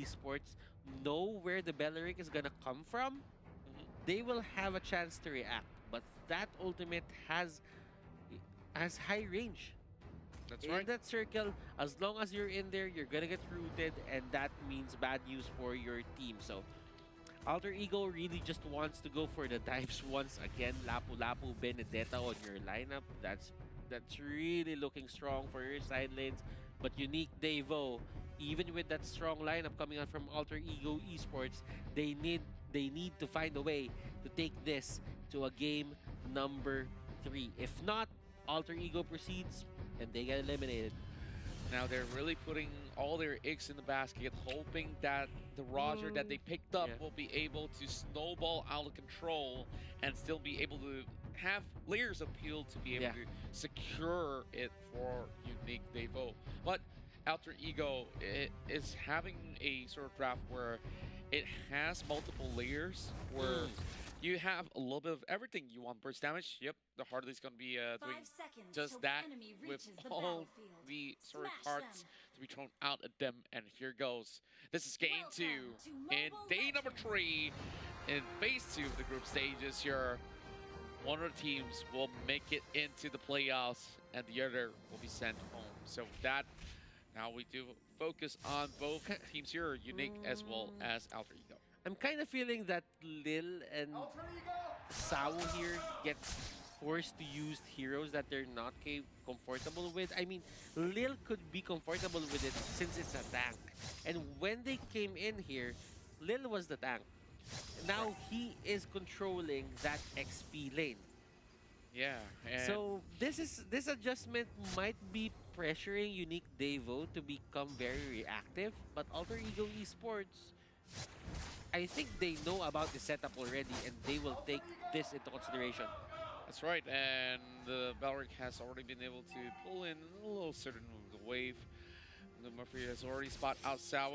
Esports know where the Belleric is gonna come from, they will have a chance to react. But that ultimate has high range. That's In right. that circle, as long as you're in there, you're gonna get rooted, and that means bad news for your team. So Alter Ego really just wants to go for the dives once again. Lapu-Lapu Benedetta on your lineup. That's really looking strong for your side lanes. But Unique Devo, even with that strong lineup coming out from Alter Ego Esports, they need to find a way to take this to a game number 3. If not, Alter Ego proceeds and they get eliminated. Now they're really putting all their eggs in the basket, hoping that the Roger that they picked up Yeah. will be able to snowball out of control and still be able to have layers of peel to be able Yeah. to secure it for Unique Devo. But Alter Ego is having a sort of draft where it has multiple layers, where you have a little bit of everything. You want burst damage? Yep, the Harley's going to be doing 5 seconds just till that the enemy with reaches the all battlefield. the sort of Smash parts them. to be thrown out at them. And here goes. This is game 2 Welcome to in Mobile day number Legends. 3 in phase 2 of the group stages here. One of the teams will make it into the playoffs and the other will be sent home. So with that, now we do focus on both teams here, Unique as well as Alter Ego. I'm kind of feeling that Lil and Sao here gets forced to use heroes that they're not comfortable with. I mean, Lil could be comfortable with it since it's a tank. And when they came in here, Lil was the tank. Now he is controlling that XP lane. Yeah, and So this adjustment might be pressuring Unique Devo to become very reactive, but Alter Ego Esports, I think they know about the setup already and they will take this into consideration. that's right, and the Balric has already been able to pull in a little certain of the wave. The Murphy has already spot out Sao.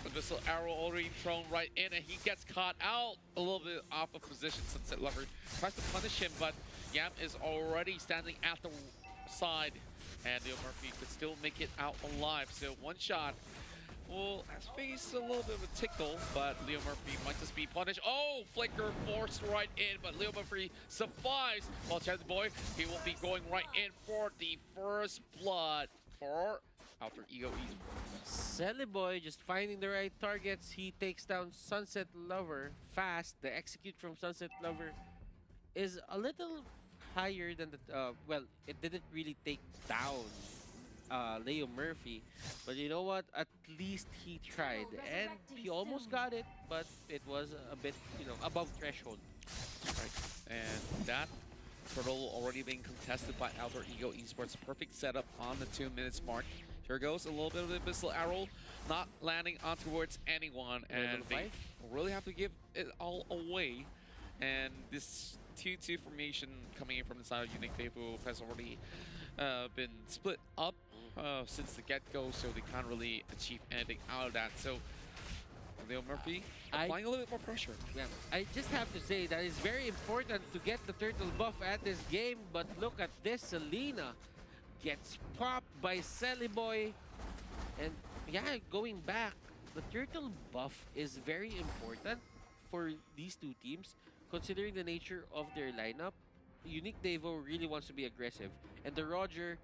The missile arrow already thrown right in, and he gets caught out a little bit off of position. Sunset Lover tries to punish him, but Yam is already standing at the side, and Leo Murphy could still make it out alive. So one shot will face a little bit of a tickle, but Leo Murphy might just be punished. Oh, Flicker forced right in, but Leo Murphy survives. While Chad Boy, he will be going right in for the first blood for Alter Ego Esports. Celiboy just finding the right targets. He takes down Sunset Lover fast. The execute from Sunset Lover is a little higher than the well, it didn't really take down Leo Murphy, but you know what, at least he tried and he almost got it, but it was a bit, above threshold. Right. And that turtle already being contested by Alter Ego Esports. Perfect setup on the 2 minutes mark. Here goes a little bit of the missile arrow, not landing on towards anyone, and they really have to give it all away. And this 2-2 formation coming in from the side of Unique Devo has already been split up since the get-go, so they can't really achieve anything out of that. So Leo Murphy applying a little bit more pressure. Yeah, I just have to say that it's very important to get the turtle buff at this game, but look at this, Selena gets popped by Celiboy. And yeah, going back, the turtle buff is very important for these two teams, considering the nature of their lineup. Unique Devo really wants to be aggressive, and the Roger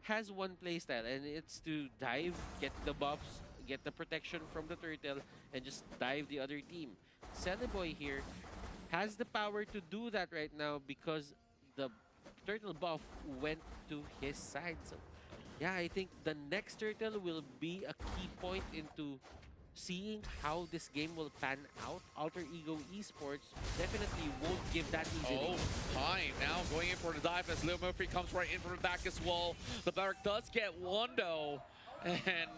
has one playstyle, and it's to dive, get the buffs, get the protection from the turtle, and just dive the other team. Celiboy here has the power to do that right now because the turtle buff went to his side. So yeah, I think the next turtle will be a key point into seeing how this game will pan out. Alter Ego Esports definitely won't give that easily. Oh, fine. Now going in for the dive as Leo Murphy comes right in from the back as well. The Barrack does get one though. And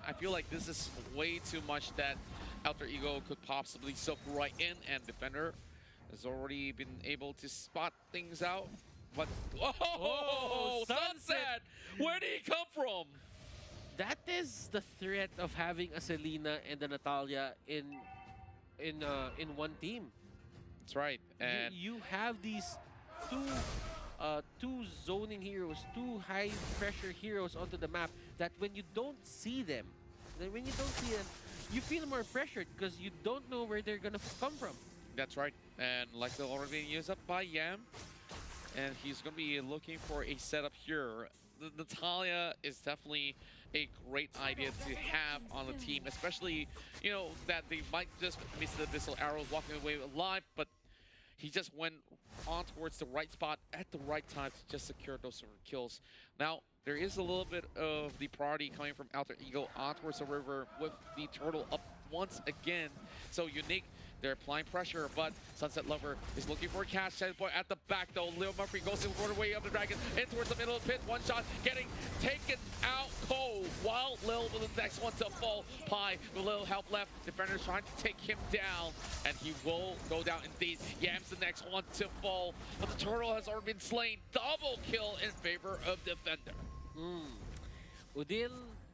I feel like this is way too much that Alter Ego could possibly soak right in, and Defender has already been able to spot things out. But oh, Sunset! Where did he come from? That is the threat of having a Selena and a Natalia in one team. That's right. And You have these two zoning heroes, two high pressure heroes onto the map that when you don't see them, you feel more pressured because you don't know where they're gonna come from. That's right. And like they're already being used up by Yam. And he's going to be looking for a setup here. Natalia is definitely a great idea to have on the team, especially, you know, that they might just miss the missile arrows walking away alive, but he just went on towards the right spot at the right time to just secure those sort of kills. Now, there is a little bit of the priority coming from Alter Ego on towards the river with the turtle up once again. So Unique, they're applying pressure, but Sunset Lover is looking for a catch. Point at the back, though. Lil Murphy goes in for the way of the Dragon, in towards the middle of the pit. One shot, getting taken out cold, while Lil with the next one to fall. Pi with a little help left. Defender's trying to take him down, and he will go down indeed. Yam's the next one to fall, but the turtle has already been slain. Double kill in favor of Defender. Udil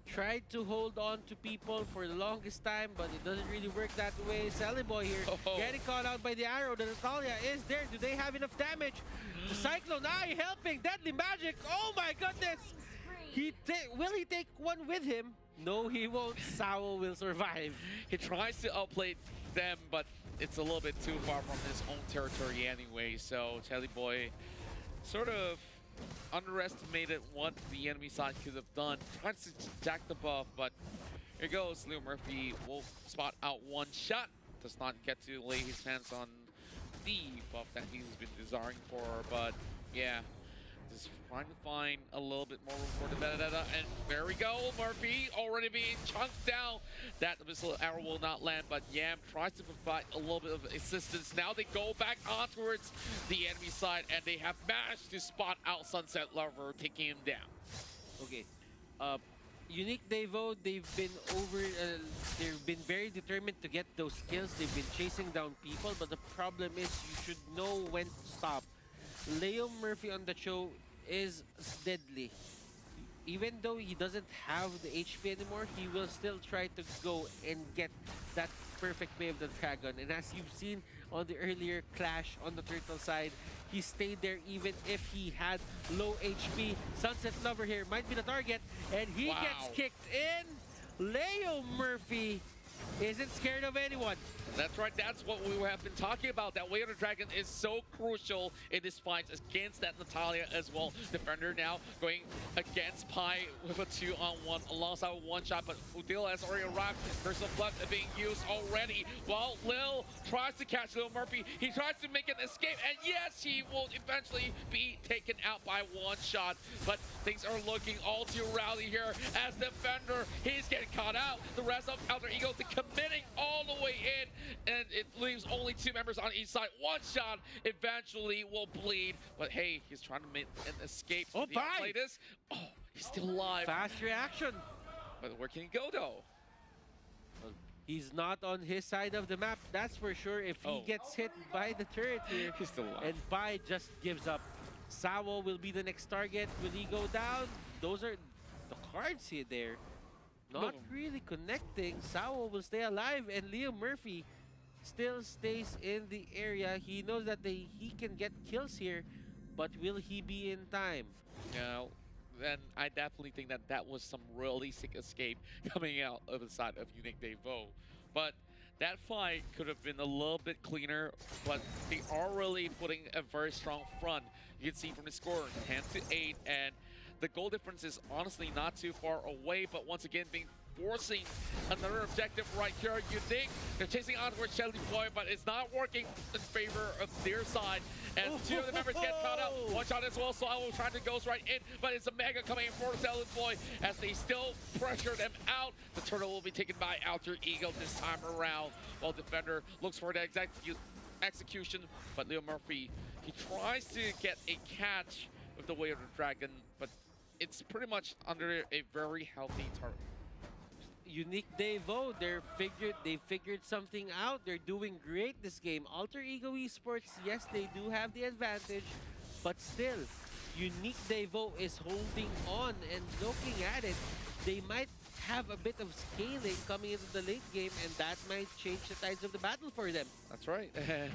tried to hold on to people for the longest time, but it doesn't really work that way. Sally Boy here, getting caught out by the arrow. The Natalia is there. Do they have enough damage? The Cyclone Eye helping. Deadly Magic. Oh my goodness. Will he take one with him? No, he won't. Sao will survive. He tries to outplay them, but it's a little bit too far from his own territory anyway. So Sally Boy sort of underestimated what the enemy side could have done. Tries to jack the buff, but here goes. Leo Murphy will spot out one shot. Does not get to lay his hands on the buff that he's been desiring for, but yeah. Just trying to find a little bit more room for the Vendetta, and there we go. Murphy already being chunked down. That missile arrow will not land, but Yam tries to provide a little bit of assistance. Now they go back on towards the enemy side, and they have managed to spot out Sunset Lover, taking him down. Okay. Unique Devo, they've been very determined to get those kills. They've been chasing down people, but the problem is you should know when to stop. Leo Murphy on the show is deadly. Even though he doesn't have the HP anymore, he will still try to go and get that perfect way of the dragon. And as you've seen on the earlier clash on the turtle side, he stayed there even if he had low HP. Sunset Lover here might be the target, and he gets kicked in. Leo Murphy isn't scared of anyone. That's right, that's what we have been talking about. That Way of the Dragon is so crucial in this fight against that Natalia as well. Defender now going against Pi with a 2-on-1 alongside a one shot, but Udil has already arrived. Personal blood being used already. While Lil tries to catch Lil Murphy, he tries to make an escape, and yes, he will eventually be taken out by one shot. But things are looking all too rowdy here as Defender, he's getting caught out. The rest of Alter Ego committing all the way in, and it leaves only two members on each side. One shot eventually will bleed, but hey, he's trying to make an escape. Oh, play this. Oh, he's still alive. Fast reaction. But where can he go though? He's not on his side of the map, that's for sure. If he gets hit by the turret here, he's still alive. And Pai just gives up. Sao will be the next target. Will he go down? Those are the cards here there. Not really connecting. Sao will stay alive, and Leo Murphy still stays in the area. He knows that he can get kills here, but will he be in time? No. Then I definitely think that that was some really sick escape coming out of the side of Unique Devo. But that fight could have been a little bit cleaner, but they are really putting a very strong front. You can see from the score, 10-8, and the goal difference is honestly not too far away, but once again being forcing another objective right here. Unique, they're chasing on towards Shelly Boy, but it's not working in favor of their side. And two of the members get caught out. One shot as well, so I will try to go right in, but it's a Mega coming in for Shelly Boy as they still pressure them out. The turtle will be taken by Alter Ego this time around, while Defender looks for the exact execution, but Leo Murphy, he tries to get a catch with the Way of the Dragon, but it's pretty much under a very healthy target. Unique Devo, they figured something out. They're doing great this game. Alter Ego Esports, yes, they do have the advantage, but still, Unique Devo is holding on, and looking at it, they might have a bit of scaling coming into the late game, and that might change the tides of the battle for them. That's right. And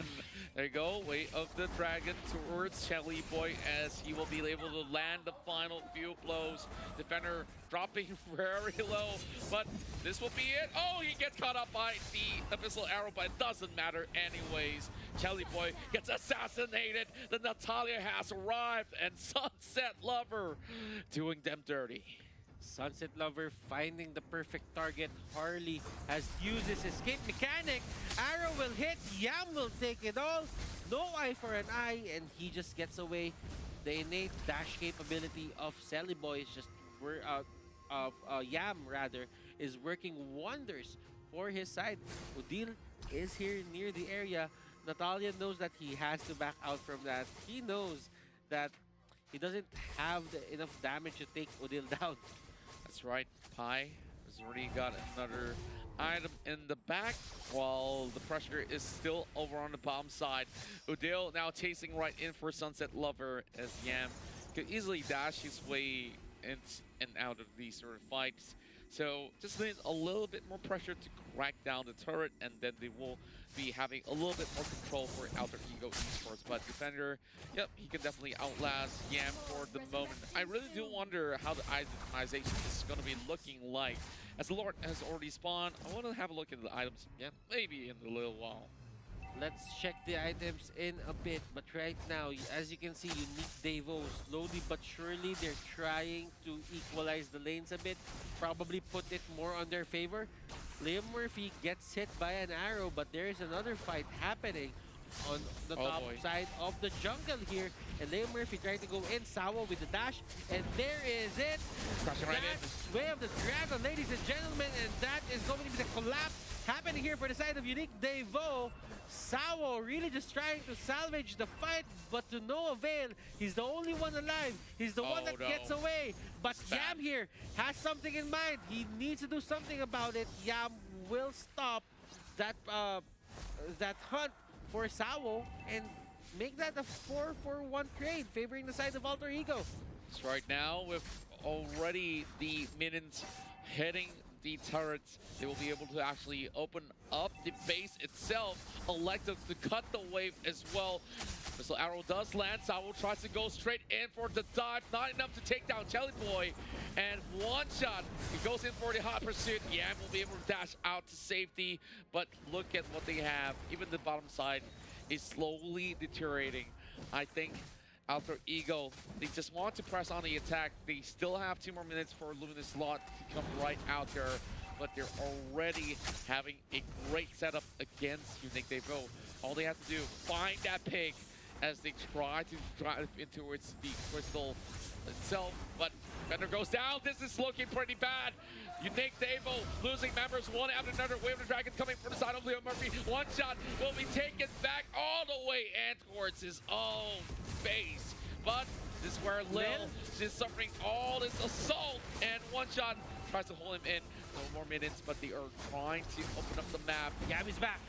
there you go. Way of the Dragon towards Shelly Boy as he will be able to land the final few blows. Defender dropping very low, but this will be it. Oh, he gets caught up by the Abyssal Arrow, but it doesn't matter anyways. Shelly Boy gets assassinated. The Natalia has arrived, and Sunset Lover doing them dirty. Sunset Lover finding the perfect target. Harley has used his escape mechanic. Arrow will hit. Yam will take it all. No eye for an eye, and he just gets away. The innate dash capability of Boy is just Yam rather is working wonders for his side. Udil is here near the area. Natalia knows that he has to back out from that. He knows that he doesn't have enough damage to take Udil down. That's right. Pi has already got another item in the back, while the pressure is still over on the bottom side. Udil now chasing right in for Sunset Lover as Yam could easily dash his way in and out of these sort of fights. So just needs a little bit more pressure to crack down the turret, and then they will be having a little bit more control for Alter Ego Esports. But Defender, yep, he can definitely outlast Yam for the moment. I really do wonder how the itemization is going to be looking like. As the Lord has already spawned, I want to have a look at the items, yeah, maybe in a little while. Let's check the items in a bit, but right now, as you can see, Unique Devo, slowly but surely, they're trying to equalize the lanes a bit, probably put it more on their favor. Liam Murphy gets hit by an arrow, but there is another fight happening on the top side of the jungle here. And Liam Murphy trying to go in, Sawa with the dash, and there is it. Crashing right That's Way of the Dragon, ladies and gentlemen, and that is going to be the collapse happening here for the side of Unique Devo. Sawo really just trying to salvage the fight, but to no avail. He's the only one alive. He's the one that gets away. But Yam here has something in mind. He needs to do something about it. Yam will stop that that hunt for Sawo and make that a 4-for-1 trade, favoring the side of Alter Ego. So right now, with already the minions heading the turrets, they will be able to actually open up the base itself. Elective to cut the wave as well. Missile Arrow does land. Sawo tries to go straight in for the dive. Not enough to take down Jelly Boy. And one shot. He goes in for the hot pursuit. Yam will be able to dash out to safety. But look at what they have. Even the bottom side is slowly deteriorating. I think Alter Ego, they just want to press on the attack. They still have 2 more minutes for Luminous Lot to come right out there, but they're already having a great setup against Unique Devo. All they have to do, find that pig as they try to drive in towards the crystal itself, but Bender goes down. This is looking pretty bad. Unique Devo losing members one after another. Wave of the Dragon coming from the side of Leo Murphy. One shot will be taken back all the way and towards his own base. But this is where Lil is suffering all this assault, and one shot tries to hold him in. No more minutes, but they are trying to open up the map. Yam is back.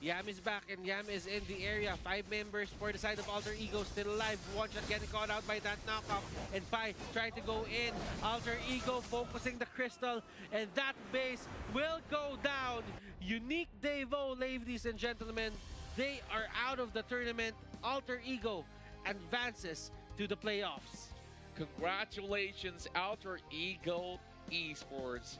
Yam is back, and Yam is in the area. 5 members for the side of Alter Ego still alive. One shot getting caught out by that knockoff. And Pi trying to go in. Alter Ego focusing the crystal. And that base will go down. Unique Devo, ladies and gentlemen. They are out of the tournament. Alter Ego advances to the playoffs. Congratulations, Alter Ego Esports.